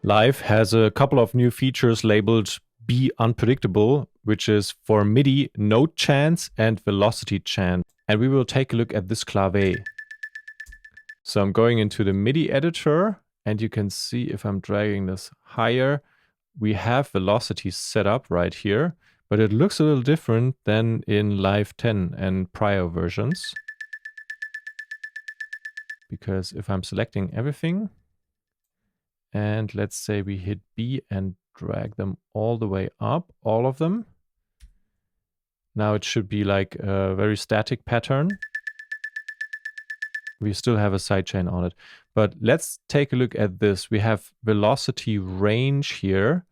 Live has a couple of new features labeled Be Unpredictable, which is for MIDI note chants and velocity chant. And we will take a look at this clave. So I'm going into the MIDI editor, and you can see if I'm dragging this higher, we have velocity set up right here, but it looks a little different than in Live 10 and prior versions. Because if I'm selecting everything, and let's say we hit B and drag them all the way up, all of them. Now it should be like a very static pattern. We still have a sidechain on it. But let's take a look at this. We have velocity range here.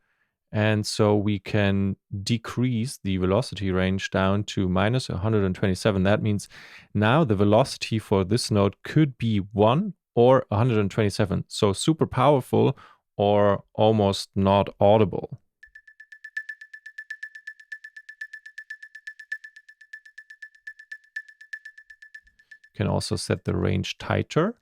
And so we can decrease the velocity range down to minus 127. That means now the velocity for this note could be 1 or 127. So super powerful or almost not audible. You can also set the range tighter.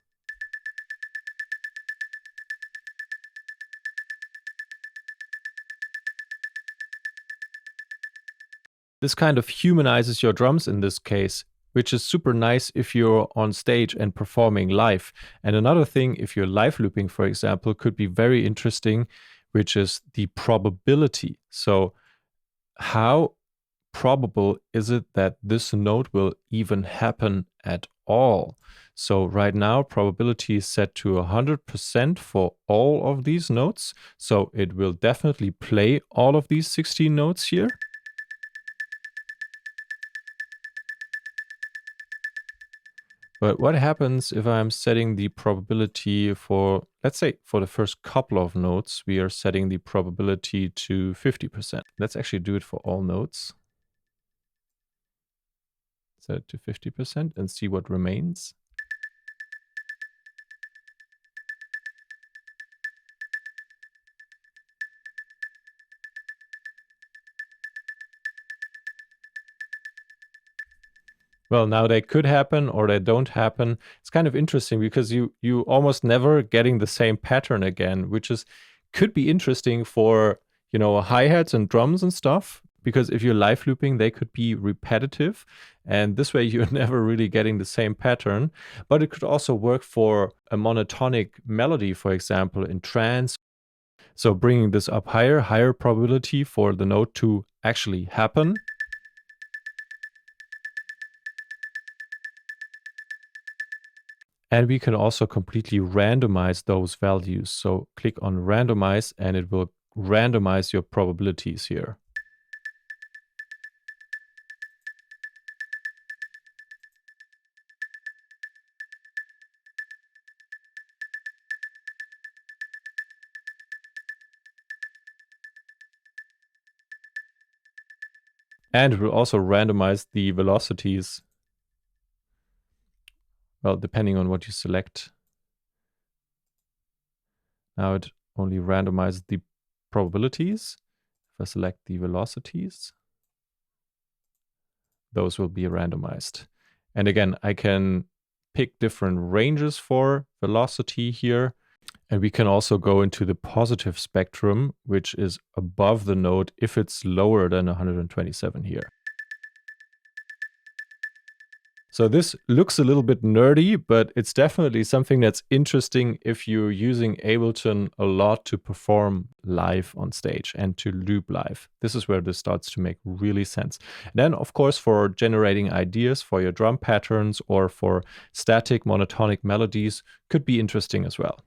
This kind of humanizes your drums in this case, which is super nice if you're on stage and performing live. And another thing, if you're live looping, for example, could be very interesting, which is the probability. So how probable is it that this note will even happen at all? So right now, probability is set to 100% for all of these notes. So it will definitely play all of these 16 notes here. But what happens if I'm setting the probability for, let's say, for the first couple of notes, we are setting the probability to 50%. Let's actually do it for all notes. Set it to 50% and see what remains. Well, now they could happen or they don't happen. It's kind of interesting because you almost never getting the same pattern again, which could be interesting for, you know, hi-hats and drums and stuff. Because if you're live looping, they could be repetitive. And this way you're never really getting the same pattern. But it could also work for a monotonic melody, for example, in trance. So bringing this up higher probability for the note to actually happen. And we can also completely randomize those values. So click on Randomize and it will randomize your probabilities here. And it will also randomize the velocities. Well, depending on what you select. Now it only randomizes the probabilities. If I select the velocities, those will be randomized. And again, I can pick different ranges for velocity here. And we can also go into the positive spectrum, which is above the note if it's lower than 127 here. So this looks a little bit nerdy, but it's definitely something that's interesting if you're using Ableton a lot to perform live on stage and to loop live. This is where this starts to make really sense. And then, of course, for generating ideas for your drum patterns or for static monotonic melodies could be interesting as well.